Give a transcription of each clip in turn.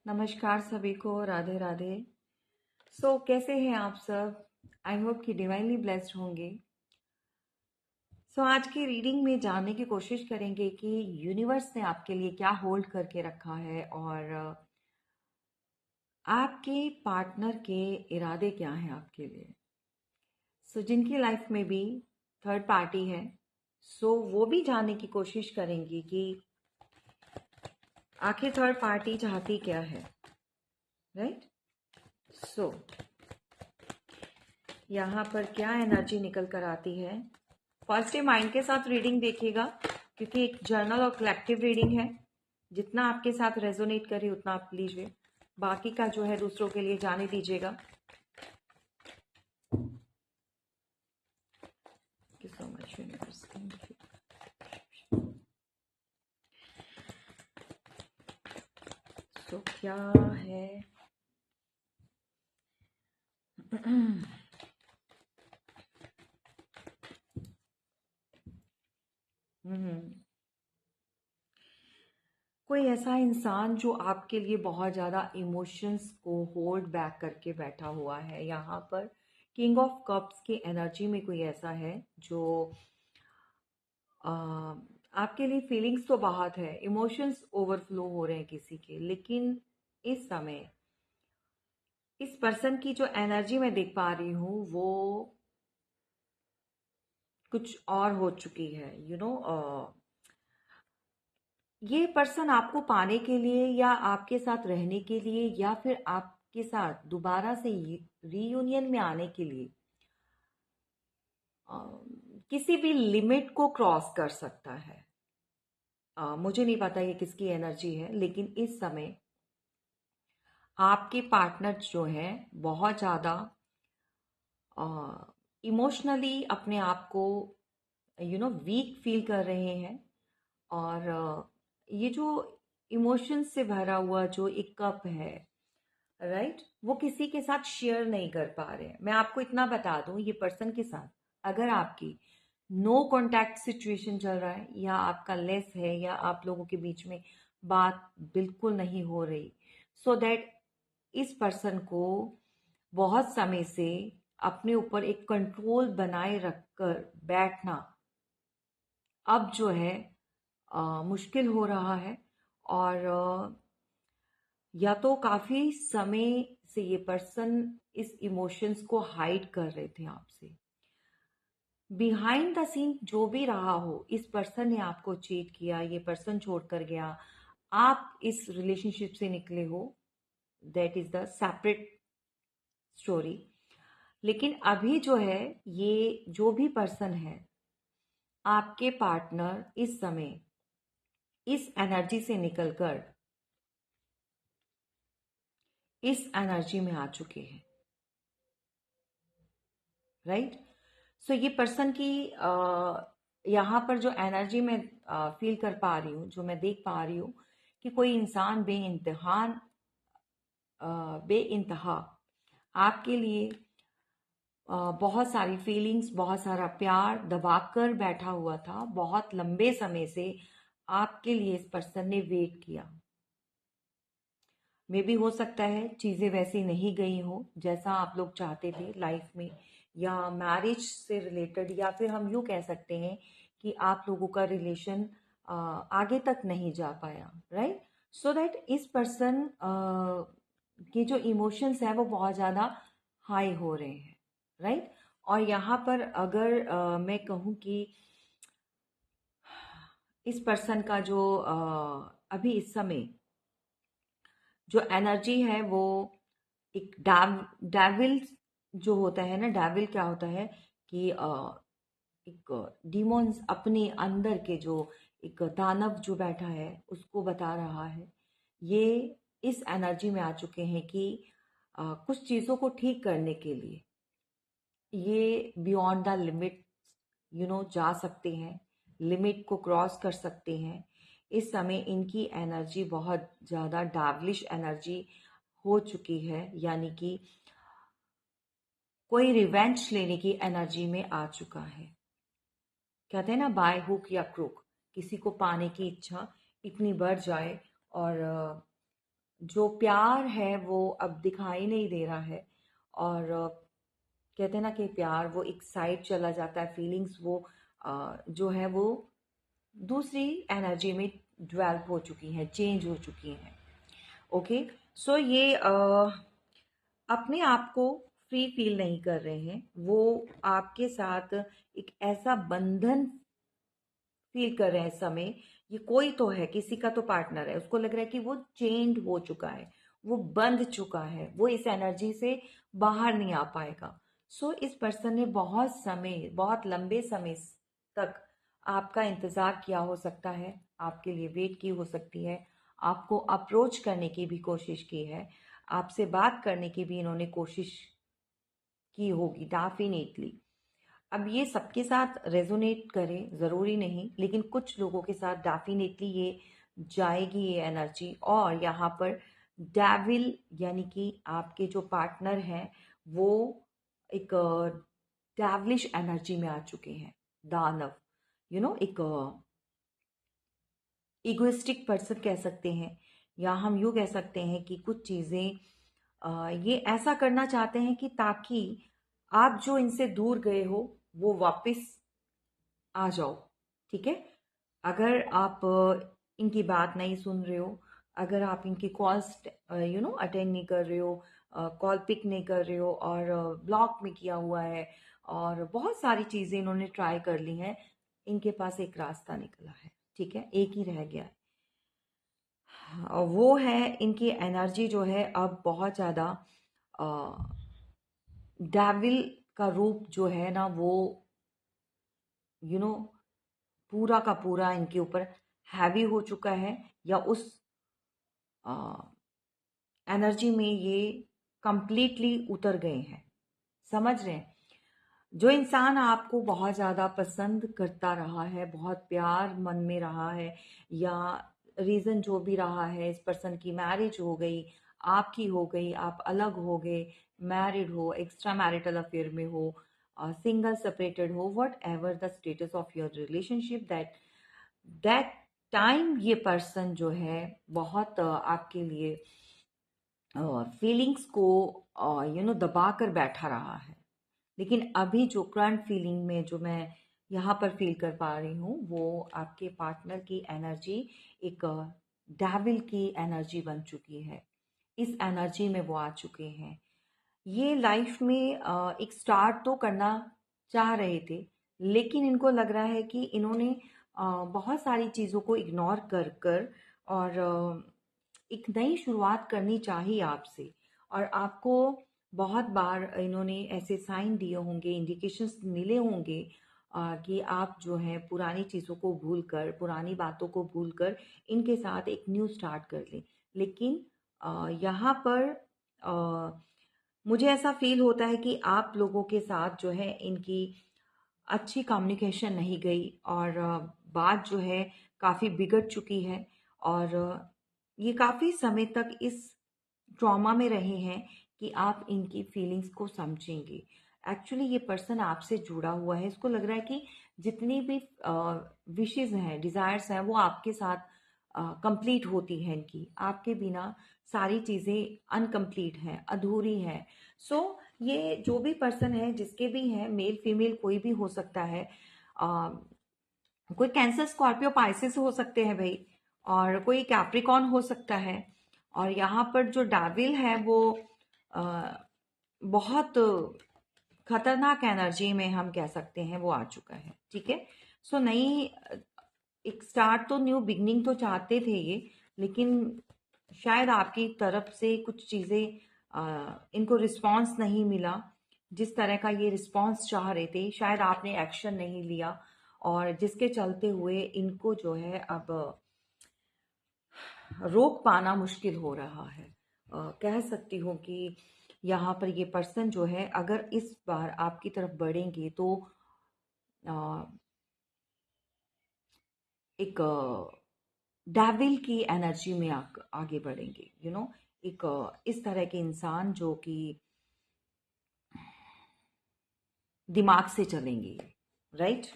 नमस्कार सभी को, राधे राधे। कैसे हैं आप सब? आई होप कि डिवाइनली ब्लेस्ड होंगे। आज की रीडिंग में जानने की कोशिश करेंगे कि यूनिवर्स ने आपके लिए क्या होल्ड करके रखा है और आपके पार्टनर के इरादे क्या हैं आपके लिए। जिनकी लाइफ में भी थर्ड पार्टी है, वो भी जानने की कोशिश करेंगे कि आखिर थर्ड पार्टी चाहती क्या है, राइट? सो यहाँ पर क्या एनर्जी निकल कर आती है। फर्स्ट डे माइंड के साथ रीडिंग देखिएगा, क्योंकि एक जर्नल और कलेक्टिव रीडिंग है। जितना आपके साथ रेजोनेट करे उतना आप लीजिए, बाकी का जो है दूसरों के लिए जाने दीजिएगा। Thank you so much universe, thank you. क्या है कोई ऐसा इंसान जो आपके लिए बहुत ज़्यादा इमोशंस को होल्ड बैक करके बैठा हुआ है। यहाँ पर किंग ऑफ कप्स की एनर्जी में कोई ऐसा है जो आ, आपके लिए फीलिंग्स तो बहुत है, इमोशंस ओवरफ्लो हो रहे हैं किसी के, लेकिन इस समय इस पर्सन की जो एनर्जी मैं देख पा रही हूँ वो कुछ और हो चुकी है। ये पर्सन आपको पाने के लिए या आपके साथ रहने के लिए या फिर आपके साथ दोबारा से रीयूनियन में आने के लिए अ, किसी भी लिमिट को क्रॉस कर सकता है। मुझे नहीं पता ये किसकी एनर्जी है, लेकिन इस समय आपके पार्टनर जो हैं बहुत ज़्यादा इमोशनली अपने आप को वीक फील कर रहे हैं। और ये जो इमोशंस से भरा हुआ जो एक कप है, राइट, वो किसी के साथ शेयर नहीं कर पा रहे हैं। मैं आपको इतना बता दूं, ये पर्सन के साथ अगर आपकी नो कांटेक्ट सिचुएशन चल रहा है या आपका लेस है या आप लोगों के बीच में बात बिल्कुल नहीं हो रही, सो दैट इस पर्सन को बहुत समय से अपने ऊपर एक कंट्रोल बनाए रखकर बैठना अब जो है मुश्किल हो रहा है। और या तो काफी समय से ये पर्सन इस इमोशंस को हाइड कर रहे थे आपसे। बिहाइंड द सीन जो भी रहा हो, इस पर्सन ने आपको चीट किया, ये पर्सन छोड़कर गया, आप इस रिलेशनशिप से निकले हो, that is the separate story. लेकिन अभी जो है, ये जो भी पर्सन है आपके पार्टनर इस समय इस एनर्जी से निकलकर इस एनर्जी में आ चुके हैं, राइट? ये पर्सन की यहाँ पर जो एनर्जी में फील कर पा रही हूँ, जो मैं देख पा रही हूँ कि कोई इंसान बेइंतहा आपके लिए बहुत सारी फीलिंग्स, बहुत सारा प्यार दबाकर बैठा हुआ था। बहुत लंबे समय से आपके लिए इस पर्सन ने वेट किया। मे भी हो सकता है चीज़ें वैसी नहीं गई हो जैसा आप लोग चाहते थे लाइफ में, या मैरिज से रिलेटेड, या फिर हम यूँ कह सकते हैं कि आप लोगों का रिलेशन आगे तक नहीं जा पाया, राइट? सो दैट इस पर्सन के जो इमोशंस हैं वो बहुत ज़्यादा हाई हो रहे हैं, राइट? और यहाँ पर अगर मैं कहूँ कि इस पर्सन का जो अभी इस समय जो एनर्जी है वो एक डेविल जो होता है ना, डेविल क्या होता है कि एक डीमोन्स अपने अंदर के जो एक दानव जो बैठा है उसको बता रहा है। ये इस एनर्जी में आ चुके हैं कि कुछ चीज़ों को ठीक करने के लिए ये बियॉन्ड द लिमिट जा सकते हैं, लिमिट को क्रॉस कर सकते हैं। इस समय इनकी एनर्जी बहुत ज़्यादा डार्विश एनर्जी हो चुकी है, यानी कि कोई रिवेंज लेने की एनर्जी में आ चुका है। कहते हैं ना, बाय हुक या क्रुक, किसी को पाने की इच्छा इतनी बढ़ जाए और जो प्यार है वो अब दिखाई नहीं दे रहा है। और कहते हैं ना कि प्यार वो एक साइड चला जाता है, फीलिंग्स वो जो है वो दूसरी एनर्जी में डेवलप हो चुकी हैं, चेंज हो चुकी हैं। ओके, सो ये अपने आप को फ्री फील नहीं कर रहे हैं, वो आपके साथ एक ऐसा बंधन फील कर रहे हैं इस समय। ये कोई तो है, किसी का तो पार्टनर है, उसको लग रहा है कि वो चेंड हो चुका है, वो बंध चुका है, वो इस एनर्जी से बाहर नहीं आ पाएगा। सो इस पर्सन ने बहुत समय, बहुत लंबे समय तक आपका इंतजार किया हो सकता है, आपके लिए वेट की हो सकती है, आपको अप्रोच करने की भी कोशिश की है, आपसे बात करने की भी इन्होंने कोशिश की होगी डेफिनेटली। अब ये सबके साथ रेजोनेट करे ज़रूरी नहीं, लेकिन कुछ लोगों के साथ डेफिनेटली ये जाएगी ये एनर्जी। और यहाँ पर डेविल यानी कि आपके जो पार्टनर हैं वो एक डेविलिश एनर्जी में आ चुके हैं, दानव, एक इगोइस्टिक पर्सन कह सकते हैं, या हम यूँ कह सकते हैं कि कुछ चीज़ें ये ऐसा करना चाहते हैं कि ताकि आप जो इनसे दूर गए हो वो वापस आ जाओ। ठीक है, अगर आप इनकी बात नहीं सुन रहे हो, अगर आप इनकी कॉल्स अटेंड नहीं कर रहे हो, कॉल पिक नहीं कर रहे हो, और ब्लॉक में किया हुआ है, और बहुत सारी चीज़ें इन्होंने ट्राई कर ली हैं, इनके पास एक रास्ता निकला है। ठीक है, एक ही रह गया है, और वो है इनकी एनर्जी जो है अब बहुत ज़्यादा डेविल का रूप जो है ना वो यू नो पूरा का पूरा इनके ऊपर हैवी हो चुका है, या उस एनर्जी में ये कंप्लीटली उतर गए हैं। समझ रहे हैं, जो इंसान आपको बहुत ज़्यादा पसंद करता रहा है, बहुत प्यार मन में रहा है, या रीज़न जो भी रहा है, इस पर्सन की मैरिज हो गई, आपकी हो गई, आप अलग हो गए, मैरिड हो, एक्स्ट्रा मैरिटल अफेयर में हो, सिंगल सेपरेटेड हो, what ever the status of your relationship, that that time ये पर्सन जो है बहुत आपके लिए फीलिंग्स को दबा कर बैठा रहा है। लेकिन अभी जो करंट फीलिंग में जो मैं यहाँ पर फील कर पा रही हूँ वो आपके पार्टनर की एनर्जी एक डेविल की एनर्जी बन चुकी है। इस एनर्जी में वो आ चुके हैं। ये लाइफ में एक स्टार्ट तो करना चाह रहे थे, लेकिन इनको लग रहा है कि इन्होंने बहुत सारी चीज़ों को इग्नोर कर कर और एक नई शुरुआत करनी चाहिए आपसे। और आपको बहुत बार इन्होंने ऐसे साइन दिए होंगे, इंडिकेशंस मिले होंगे कि आप जो है पुरानी चीज़ों को भूल कर, पुरानी बातों को भूल कर इनके साथ एक न्यू स्टार्ट कर लें। लेकिन यहाँ पर मुझे ऐसा फील होता है कि आप लोगों के साथ जो है इनकी अच्छी कम्युनिकेशन नहीं गई, और बात जो है काफ़ी बिगड़ चुकी है, और ये काफ़ी समय तक इस ट्रॉमा में रहे हैं कि आप इनकी फीलिंग्स को समझेंगे। एक्चुअली ये पर्सन आपसे जुड़ा हुआ है, इसको लग रहा है कि जितनी भी विशेज़ हैं, डिज़ायर्स हैं, वो आपके साथ कंप्लीट होती हैं इनकी। आपके बिना सारी चीज़ें अनकंप्लीट हैं, अधूरी हैं। सो ये जो भी पर्सन है, जिसके भी हैं, मेल फीमेल कोई भी हो सकता है, अ, कोई कैंसर, स्कॉर्पियो, पाइसेस हो सकते हैं भाई, और कोई कैप्रिकॉन हो सकता है। और यहाँ पर जो डेविल है वो अ, बहुत खतरनाक एनर्जी में हम कह सकते हैं वो आ चुका है। ठीक है, सो नई एक स्टार्ट तो, न्यू बिगनिंग तो चाहते थे ये, लेकिन शायद आपकी तरफ से कुछ चीज़ें इनको रिस्पांस नहीं मिला, जिस तरह का ये रिस्पांस चाह रहे थे, शायद आपने एक्शन नहीं लिया, और जिसके चलते हुए इनको जो है अब रोक पाना मुश्किल हो रहा है। कह सकती हूँ कि यहाँ पर ये पर्सन जो है अगर इस बार आपकी तरफ बढ़ेंगे तो अ, एक डेविल की एनर्जी में आगे बढ़ेंगे, एक इस तरह के इंसान जो कि दिमाग से चलेंगे, राइट,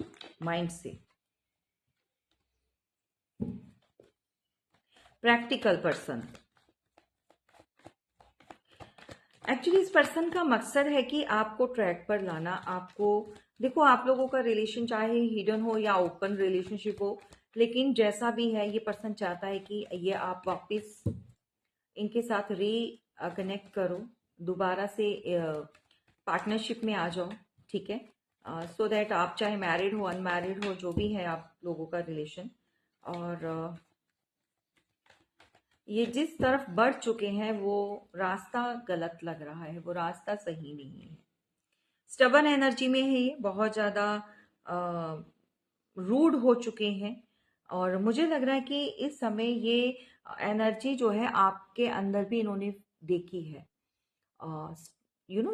माइंड से, प्रैक्टिकल पर्सन। एक्चुअली इस पर्सन का मकसद है कि आपको ट्रैक पर लाना। आपको देखो, आप लोगों का रिलेशन चाहे हिडन हो या ओपन रिलेशनशिप हो, लेकिन जैसा भी है ये पर्सन चाहता है कि ये आप वापस इनके साथ री कनेक्ट करो, दोबारा से पार्टनरशिप में आ जाओ। ठीक है, सो दैट आप चाहे मैरिड हो अनमैरिड हो, जो भी है आप लोगों का रिलेशन, और ये जिस तरफ बढ़ चुके हैं वो रास्ता गलत लग रहा है, वो रास्ता सही नहीं है। स्टबन एनर्जी में है ये, बहुत ज़्यादा रूड हो चुके हैं। और मुझे लग रहा है कि इस समय ये एनर्जी जो है आपके अंदर भी इन्होंने देखी है।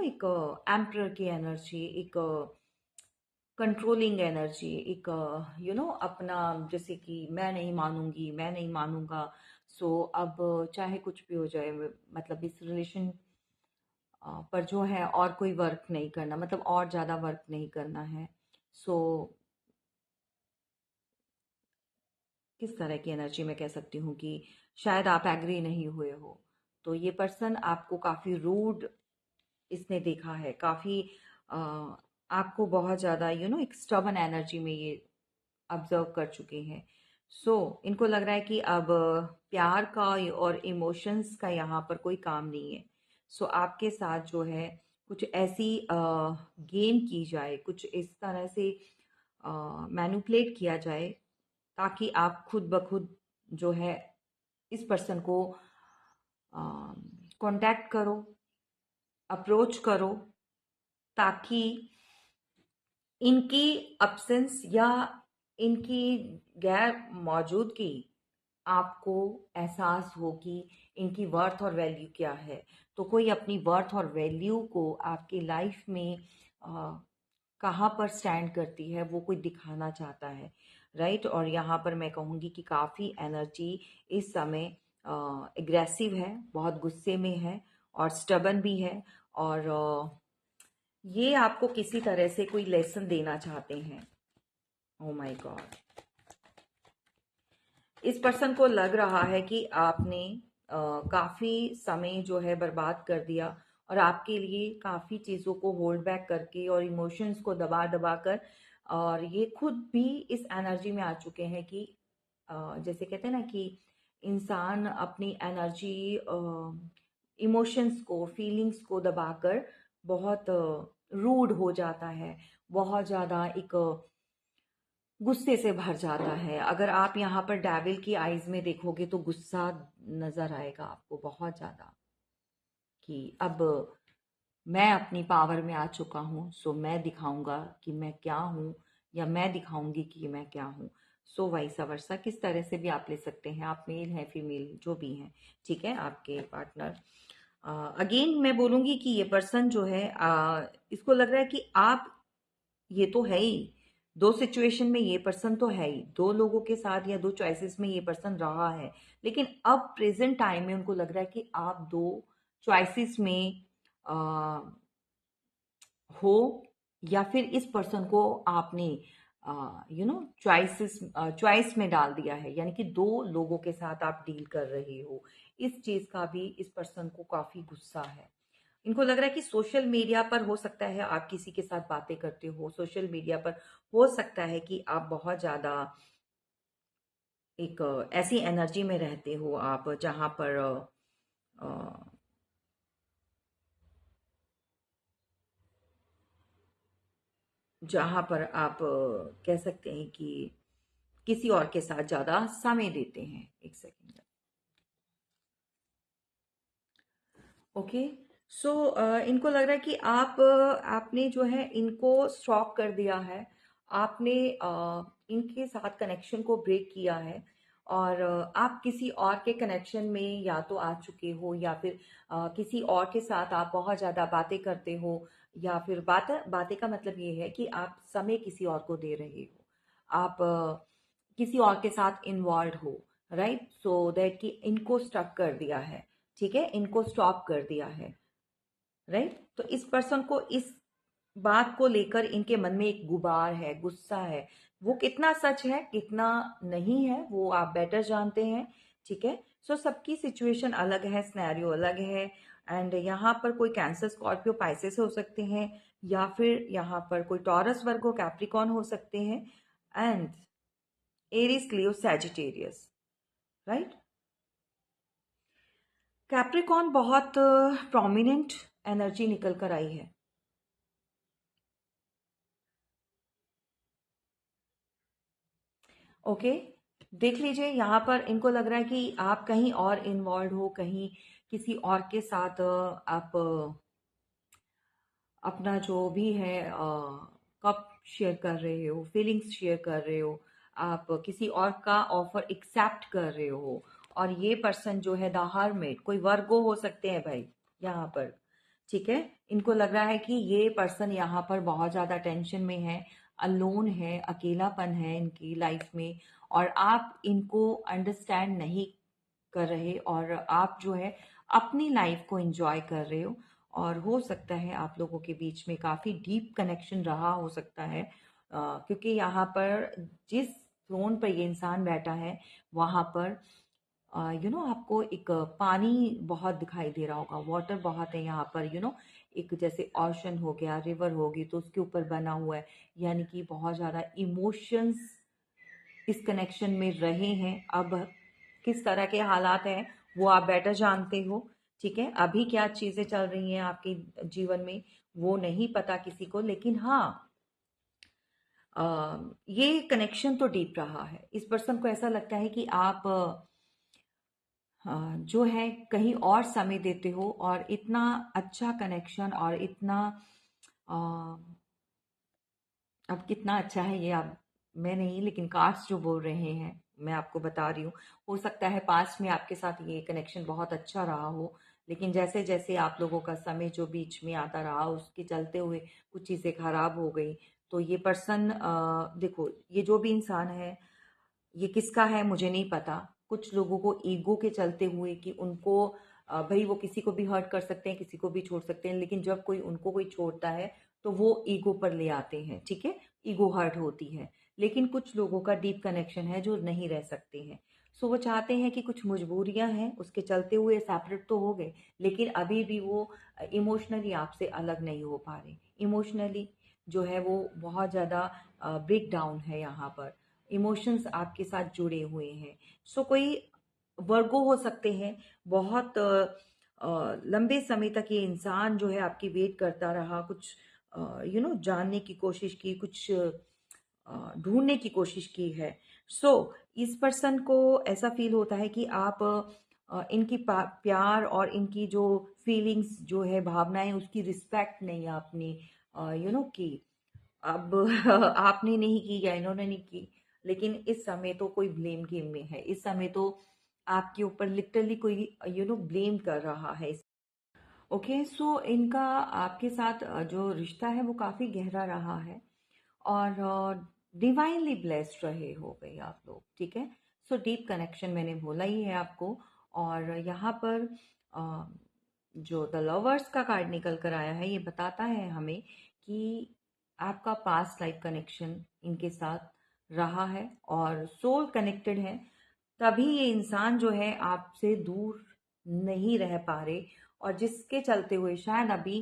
एक एम्परर की एनर्जी, एक कंट्रोलिंग एनर्जी, एक अपना, जैसे कि मैं नहीं मानूंगी, मैं नहीं मानूंगा। सो अब चाहे कुछ भी हो जाए, मतलब इस रिलेशन पर जो है और कोई वर्क नहीं करना, मतलब और ज़्यादा वर्क नहीं करना है। सो किस तरह की एनर्जी मैं कह सकती हूँ कि शायद आप एग्री नहीं हुए हो, तो ये पर्सन आपको काफ़ी रूड इसने देखा है, काफ़ी आपको बहुत ज़्यादा एक स्टबन एनर्जी में ये ऑब्जर्व कर चुके हैं। सो इनको लग रहा है कि अब प्यार का और इमोशंस का यहाँ पर कोई काम नहीं है। सो आपके साथ जो है कुछ ऐसी गेम की जाए, कुछ इस तरह से मैनिपुलेट किया जाए, ताकि आप खुद ब खुद जो है इस पर्सन को कांटेक्ट करो, अप्रोच करो, ताकि इनकी अब्सेंस या इनकी गैर मौजूदगी आपको एहसास हो कि इनकी वर्थ और वैल्यू क्या है। तो कोई अपनी वर्थ और वैल्यू को आपकी लाइफ में कहाँ पर स्टैंड करती है वो कोई दिखाना चाहता है, राइट। और यहाँ पर मैं कहूँगी कि काफ़ी एनर्जी इस समय एग्रेसिव है, बहुत गुस्से में है और स्टबन भी है। और ये आपको किसी तरह से कोई लेसन देना चाहते हैं। ओ माय गॉड, इस पर्सन को लग रहा है कि आपने काफ़ी समय जो है बर्बाद कर दिया, और आपके लिए काफ़ी चीज़ों को होल्ड बैक करके और इमोशंस को दबा दबा कर, और ये खुद भी इस एनर्जी में आ चुके हैं कि जैसे कहते हैं ना कि इंसान अपनी एनर्जी, इमोशंस को, फीलिंग्स को दबाकर बहुत रूड हो जाता है, बहुत ज़्यादा एक गुस्से से भर जाता है। अगर आप यहाँ पर डेविल की आईज में देखोगे तो गुस्सा नजर आएगा आपको बहुत ज़्यादा, कि अब मैं अपनी पावर में आ चुका हूँ, सो मैं दिखाऊंगा कि मैं क्या हूँ, या मैं दिखाऊंगी कि मैं क्या हूँ। सो वाइसा वर्सा, किस तरह से भी आप ले सकते हैं, आप मेल हैं फीमेल जो भी हैं, ठीक है, आपके पार्टनर। अगेन मैं बोलूँगी कि ये पर्सन जो है, इसको लग रहा है कि आप, ये तो है ही, दो सिचुएशन में ये पर्सन तो है ही, दो लोगों के साथ या दो चॉइसेस में ये पर्सन रहा है, लेकिन अब प्रेजेंट टाइम में उनको लग रहा है कि आप दो चॉइसेस में हो, या फिर इस पर्सन को आपने चॉइस में डाल दिया है, यानी कि दो लोगों के साथ आप डील कर रहे हो। इस चीज का भी इस पर्सन को काफी गुस्सा है। इनको लग रहा है कि सोशल मीडिया पर हो सकता है आप किसी के साथ बातें करते हो, सोशल मीडिया पर हो सकता है कि आप बहुत ज्यादा एक ऐसी एनर्जी में रहते हो आप, जहां पर आप कह सकते हैं कि किसी और के साथ ज्यादा समय देते हैं। एक सेकेंड। ओके, सो इनको लग रहा है कि आपने जो है इनको स्टॉप कर दिया है, आपने इनके साथ कनेक्शन को ब्रेक किया है, और आप किसी और के कनेक्शन में या तो आ चुके हो, या फिर किसी और के साथ आप बहुत ज़्यादा बातें करते हो, या फिर बातें का मतलब ये है कि आप समय किसी और को दे रहे हो, आप किसी और के साथ इन्वॉल्व हो, राइट। सो दैट कि इनको स्टक कर दिया है, ठीक है, इनको स्टॉप कर दिया है, राइट। तो इस पर्सन को इस बात को लेकर इनके मन में एक गुबार है, गुस्सा है। वो कितना सच है कितना नहीं है वो आप बेटर जानते हैं, ठीक है। सो सबकी सिचुएशन अलग है, सिनेरियो अलग है, एंड यहाँ पर कोई कैंसर, स्कॉर्पियो, पाइसेस हो सकते हैं, या फिर यहाँ पर कोई टॉरस, वर्गो, कैप्रिकॉन हो सकते हैं, and Aries, Leo, Sagittarius, right. Capricorn बहुत प्रोमिनेंट एनर्जी निकल कर आई है। ओके, देख लीजिए, यहाँ पर इनको लग रहा है कि आप कहीं और इन्वॉल्व हो, कहीं किसी और के साथ आप अपना जो भी है कप शेयर कर रहे हो, फीलिंग्स शेयर कर रहे हो, आप किसी और का ऑफर एक्सेप्ट कर रहे हो। और ये पर्सन जो है द हर्मिट, कोई वर्गो हो सकते हैं भाई यहाँ पर, ठीक है। इनको लग रहा है कि ये पर्सन यहाँ पर बहुत ज़्यादा टेंशन में है, अलोन है, अकेलापन है इनकी लाइफ में, और आप इनको अंडरस्टैंड नहीं कर रहे, और आप जो है अपनी लाइफ को एंजॉय कर रहे हो। और हो सकता है आप लोगों के बीच में काफ़ी डीप कनेक्शन रहा हो सकता है, क्योंकि यहाँ पर जिस थ्रोन पर ये इंसान बैठा है वहाँ पर आपको एक पानी बहुत दिखाई दे रहा होगा, वाटर बहुत है यहाँ पर, एक जैसे ओशन हो गया, रिवर होगी, तो उसके ऊपर बना हुआ है, यानी कि बहुत ज़्यादा इमोशंस इस कनेक्शन में रहे हैं। अब किस तरह के हालात हैं वो आप बेटर जानते हो, ठीक है। अभी क्या चीज़ें चल रही हैं आपके जीवन में वो नहीं पता किसी को, लेकिन हाँ, ये कनेक्शन तो डीप रहा है। इस पर्सन को ऐसा लगता है कि आप जो है कहीं और समय देते हो, और इतना अच्छा कनेक्शन और इतना अ, अब कितना अच्छा है ये, आप, मैं नहीं, लेकिन कार्ड्स जो बोल रहे हैं, मैं आपको बता रही हूँ। हो सकता है पास्ट में आपके साथ ये कनेक्शन बहुत अच्छा रहा हो, लेकिन जैसे जैसे आप लोगों का समय जो बीच में आता रहा, उसके चलते हुए कुछ चीज़ें खराब हो गई। तो ये पर्सन, देखो, ये जो भी इंसान है, ये किसका है मुझे नहीं पता। कुछ लोगों को ईगो के चलते हुए कि उनको भाई वो किसी को भी हर्ट कर सकते हैं, किसी को भी छोड़ सकते हैं, लेकिन जब कोई उनको कोई छोड़ता है तो वो ईगो पर ले आते हैं, ठीक है, ईगो हर्ट होती है। लेकिन कुछ लोगों का डीप कनेक्शन है जो नहीं रह सकते हैं। सो वो चाहते हैं कि कुछ मजबूरियां हैं उसके चलते हुए सेपरेट तो हो गए, लेकिन अभी भी वो इमोशनली आपसे अलग नहीं हो पा रहे। इमोशनली जो है वो बहुत ज़्यादा ब्रेक डाउन है यहाँ पर, इमोशंस आपके साथ जुड़े हुए हैं। सो कोई वर्गो हो सकते हैं, बहुत लंबे समय तक ये इंसान जो है आपकी वेट करता रहा, कुछ जानने की कोशिश की, कुछ ढूंढने की कोशिश की है। सो इस पर्सन को ऐसा फील होता है कि आप इनकी प्यार और इनकी जो फीलिंग्स जो है, भावनाएं, उसकी रिस्पेक्ट नहीं आपने की। अब आपने नहीं की या इन्होंने नहीं की, लेकिन इस समय तो कोई ब्लेम गेम में है। इस समय तो आपके ऊपर लिटरली कोई ब्लेम कर रहा है। ओके, सो इनका आपके साथ जो रिश्ता है वो काफ़ी गहरा रहा है, और डिवाइनली ब्लेस्ड रहे हो गए आप लोग, ठीक है। सो डीप कनेक्शन मैंने बोला ही है आपको। और यहाँ पर अ, जो द लवर्स का कार्ड निकल कर आया है, ये बताता है हमें कि आपका पास्ट लाइफ कनेक्शन इनके साथ रहा है और सोल कनेक्टेड है, तभी ये इंसान जो है आपसे दूर नहीं रह पा रहे, और जिसके चलते हुए शायद अभी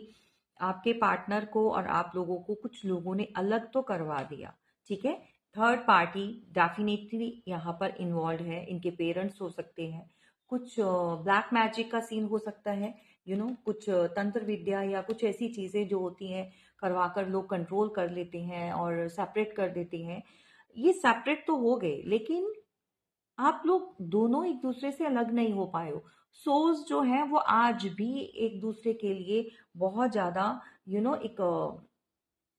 आपके पार्टनर को और आप लोगों को कुछ लोगों ने अलग तो करवा दिया, ठीक है। थर्ड पार्टी डेफिनेटली यहाँ पर इन्वॉल्व है, इनके पेरेंट्स हो सकते हैं, कुछ ब्लैक मैजिक का सीन हो सकता है, कुछ तंत्र विद्या या कुछ ऐसी चीज़ें जो होती हैं करवा कर लोग कंट्रोल कर लेते हैं और सेपरेट कर देते हैं। ये सेपरेट तो हो गए, लेकिन आप लोग दोनों एक दूसरे से अलग नहीं हो पाए हो। सोल्स जो हैं वो आज भी एक दूसरे के लिए बहुत ज़्यादा एक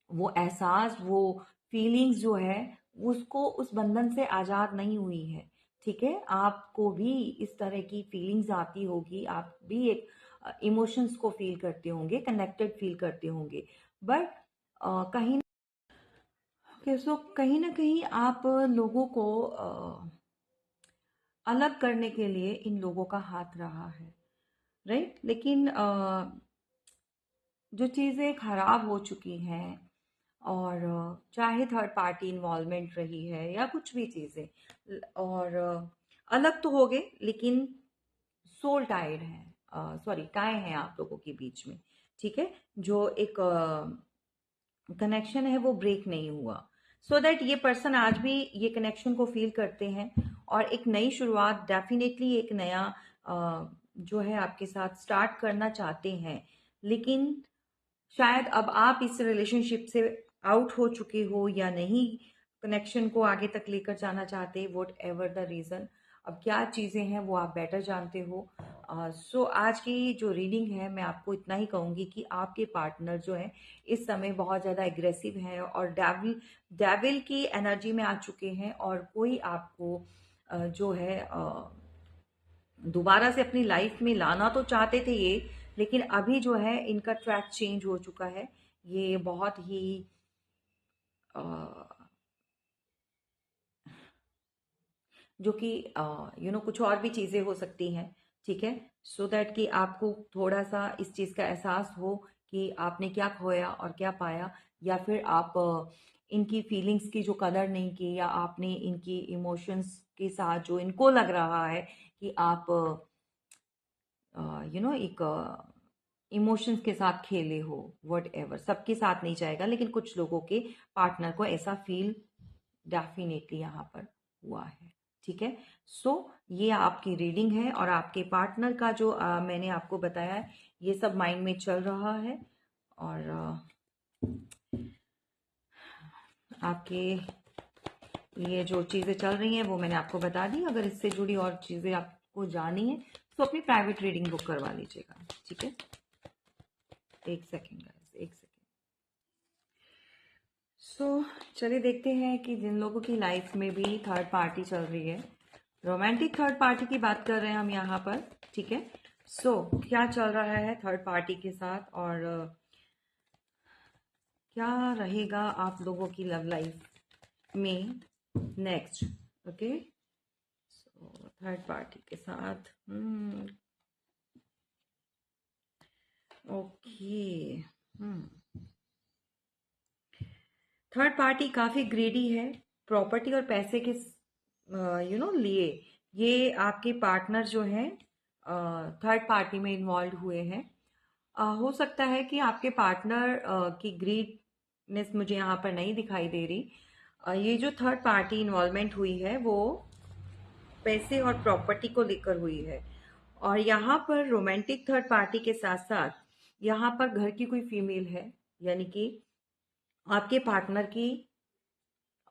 वो एहसास, वो फीलिंग्स जो है, उसको, उस बंधन से आज़ाद नहीं हुई है, ठीक है। आपको भी इस तरह की फीलिंग्स आती होगी, आप भी एक इमोशंस को फील करते होंगे, कनेक्टेड फील करते होंगे, बट कहीं सो कहीं ना कहीं आप लोगों को अलग करने के लिए इन लोगों का हाथ रहा है, राइट। लेकिन जो चीज़ें खराब हो चुकी हैं, और चाहे थर्ड पार्टी इन्वॉल्वमेंट रही है या कुछ भी चीज़ें, और अलग तो हो गए, लेकिन सोल टाइड है, सॉरी टाई हैं आप लोगों के बीच में, ठीक है, जो एक कनेक्शन है वो ब्रेक नहीं हुआ, सो दैट ये पर्सन आज भी ये कनेक्शन को फील करते हैं और एक नई शुरुआत, डेफिनेटली एक नया जो है आपके साथ स्टार्ट करना चाहते हैं। लेकिन शायद अब आप इस रिलेशनशिप से आउट हो चुके हो या नहीं कनेक्शन को आगे तक लेकर जाना चाहते, वॉट एवर द रीज़न, अब क्या चीज़ें हैं वो आप बेटर जानते हो। सो आज की जो रीडिंग है मैं आपको इतना ही कहूँगी कि आपके पार्टनर जो है इस समय बहुत ज़्यादा एग्रेसिव हैं और डेविल डेविल की एनर्जी में आ चुके हैं, और कोई आपको जो है दोबारा से अपनी लाइफ में लाना तो चाहते थे ये, लेकिन अभी जो है इनका ट्रैक चेंज हो चुका है। ये बहुत ही जो कि कुछ और भी चीज़ें हो सकती हैं, ठीक है, सो दैट कि आपको थोड़ा सा इस चीज़ का एहसास हो कि आपने क्या खोया और क्या पाया, या फिर आप इनकी फीलिंग्स की जो कदर नहीं की, या आपने इनकी इमोशंस के साथ जो इनको लग रहा है कि आप एक इमोशंस के साथ खेले हो, वट एवर, सबके साथ नहीं जाएगा लेकिन कुछ लोगों के पार्टनर को ऐसा फील डेफिनेटली यहाँ पर हुआ है, ठीक है। सो ये आपकी रीडिंग है और आपके पार्टनर का जो मैंने आपको बताया है ये सब माइंड में चल रहा है, और आपके ये जो चीज़ें चल रही हैं वो मैंने आपको बता दी। अगर इससे जुड़ी और चीज़ें आपको जाननी है तो अपनी प्राइवेट रीडिंग बुक करवा लीजिएगा, ठीक है। एक सेकेंड गाइस, एक सेकेंड। सो चलिए देखते हैं कि जिन लोगों की लाइफ में भी थर्ड पार्टी चल रही है, रोमांटिक थर्ड पार्टी की बात कर रहे हैं हम यहाँ पर, ठीक है। सो क्या चल रहा है थर्ड पार्टी के साथ, और क्या रहेगा आप लोगों की लव लाइफ में next, okay. So third party के साथ ओके थर्ड पार्टी काफ़ी ग्रीडी है, प्रॉपर्टी और पैसे के लिए ये आपके पार्टनर जो हैं थर्ड पार्टी में इन्वॉल्व हुए हैं। हो सकता है कि आपके पार्टनर की ग्रीडनेस मुझे यहाँ पर नहीं दिखाई दे रही। ये जो थर्ड पार्टी इन्वॉल्वमेंट हुई है वो पैसे और प्रॉपर्टी को लेकर हुई है, और यहाँ पर रोमांटिक थर्ड पार्टी के साथ साथ यहाँ पर घर की कोई फीमेल है, यानी कि आपके पार्टनर की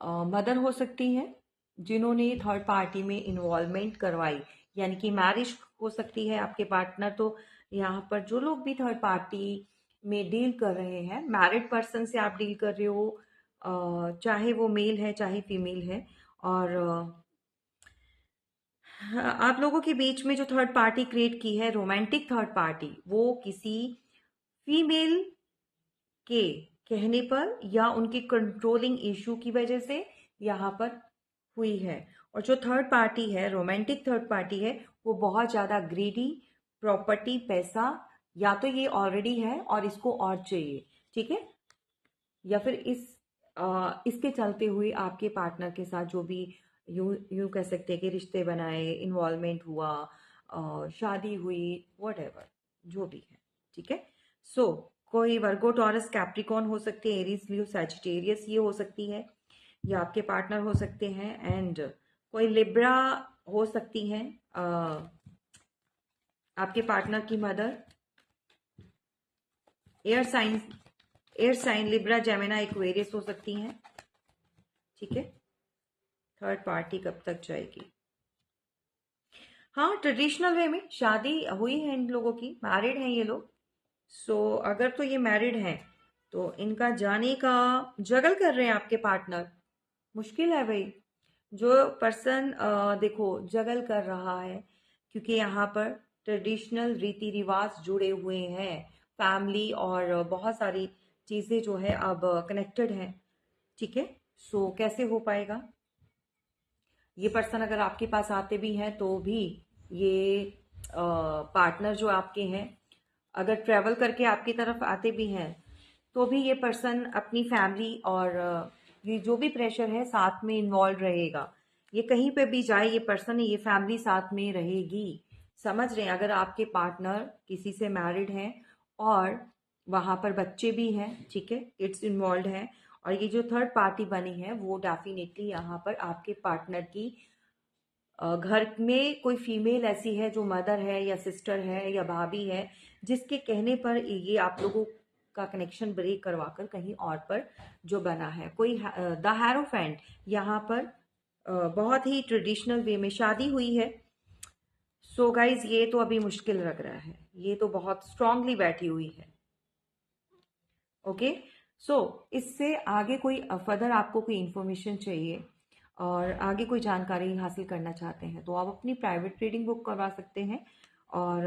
मदर हो सकती है जिन्होंने थर्ड पार्टी में इन्वॉल्वमेंट करवाई, यानी कि मैरिज हो सकती है आपके पार्टनर। तो यहाँ पर जो लोग भी थर्ड पार्टी में डील कर रहे हैं, मैरिड पर्सन से आप डील कर रहे हो, चाहे वो मेल है चाहे फीमेल है, और आप लोगों के बीच में जो थर्ड पार्टी क्रिएट की है रोमांटिक थर्ड पार्टी, वो किसी फीमेल के कहने पर या उनके कंट्रोलिंग इशू की वजह से यहाँ पर हुई है। और जो थर्ड पार्टी है, रोमांटिक थर्ड पार्टी है, वो बहुत ज़्यादा ग्रीडी, प्रॉपर्टी, पैसा, या तो ये ऑलरेडी है और इसको और चाहिए, ठीक है, या फिर इसके चलते हुए आपके पार्टनर के साथ जो भी यूं यूं कह सकते हैं कि रिश्ते बनाए, इन्वॉल्वमेंट हुआ, शादी हुई, वट एवर जो भी है, ठीक है। सो कोई वर्गो, टॉरस, कैप्रिकॉन हो सकते हैं, एरीज, लियो, सैजिटेरियस ये हो सकती है, या आपके पार्टनर हो सकते हैं, एंड कोई लिब्रा हो सकती हैं, आपके पार्टनर की mother, air sign, air sign Libra, Gemini, Aquarius हो सकती हैं, ठीक है। थर्ड पार्टी कब तक जाएगी? हाँ, ट्रेडिशनल वे में शादी हुई है इन लोगों की, मैरिड हैं ये लोग। सो अगर तो ये मैरिड हैं तो इनका जाने का जगल कर रहे हैं आपके पार्टनर, मुश्किल है भाई। जो पर्सन देखो जगल कर रहा है, क्योंकि यहाँ पर ट्रेडिशनल रीति रिवाज जुड़े हुए हैं, फैमिली और बहुत सारी चीज़ें जो है अब कनेक्टेड हैं, ठीक है। सो कैसे हो पाएगा? ये पर्सन अगर आपके पास आते भी हैं तो भी ये पार्टनर जो आपके हैं अगर ट्रैवल करके आपकी तरफ आते भी हैं तो भी ये पर्सन अपनी फैमिली और ये जो भी प्रेशर है साथ में इन्वॉल्व रहेगा। ये कहीं पे भी जाए ये पर्सन, ये फैमिली साथ में रहेगी, समझ रहे हैं, अगर आपके पार्टनर किसी से मैरिड हैं और वहाँ पर बच्चे भी हैं, ठीक है, किड्स इन्वॉल्व हैं, और ये जो थर्ड पार्टी बनी है वो डेफिनेटली यहाँ पर आपके पार्टनर की घर में कोई फीमेल ऐसी है जो मदर है या सिस्टर है या भाभी है, जिसके कहने पर ये आप लोगों का कनेक्शन ब्रेक करवाकर कहीं और पर जो बना है। कोई द हैरोफेंट यहाँ पर बहुत ही ट्रेडिशनल वे में शादी हुई है। सो गाइज ये तो अभी मुश्किल लग रहा है, ये तो बहुत स्ट्रांगली बैठी हुई है। ओके, सो इससे आगे कोई फर्दर आपको कोई इंफॉर्मेशन चाहिए और आगे कोई जानकारी हासिल करना चाहते हैं तो आप अपनी प्राइवेट रीडिंग बुक करवा सकते हैं। और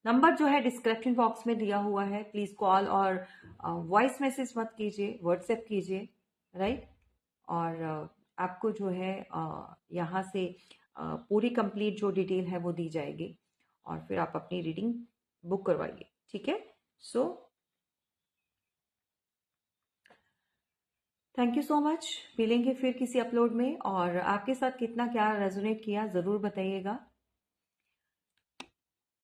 नंबर जो है डिस्क्रिप्शन बॉक्स में दिया हुआ है, प्लीज़ कॉल और वॉइस मैसेज मत कीजिए, व्हाट्सएप कीजिए, राइट। और आपको जो है यहाँ से पूरी कंप्लीट जो डिटेल है वो दी जाएगी और फिर आप अपनी रीडिंग बुक करवाइए, ठीक है। So thank you so much, मिलेंगे फिर किसी अपलोड में, और आपके साथ कितना क्या रेजोनेट किया ज़रूर बताइएगा।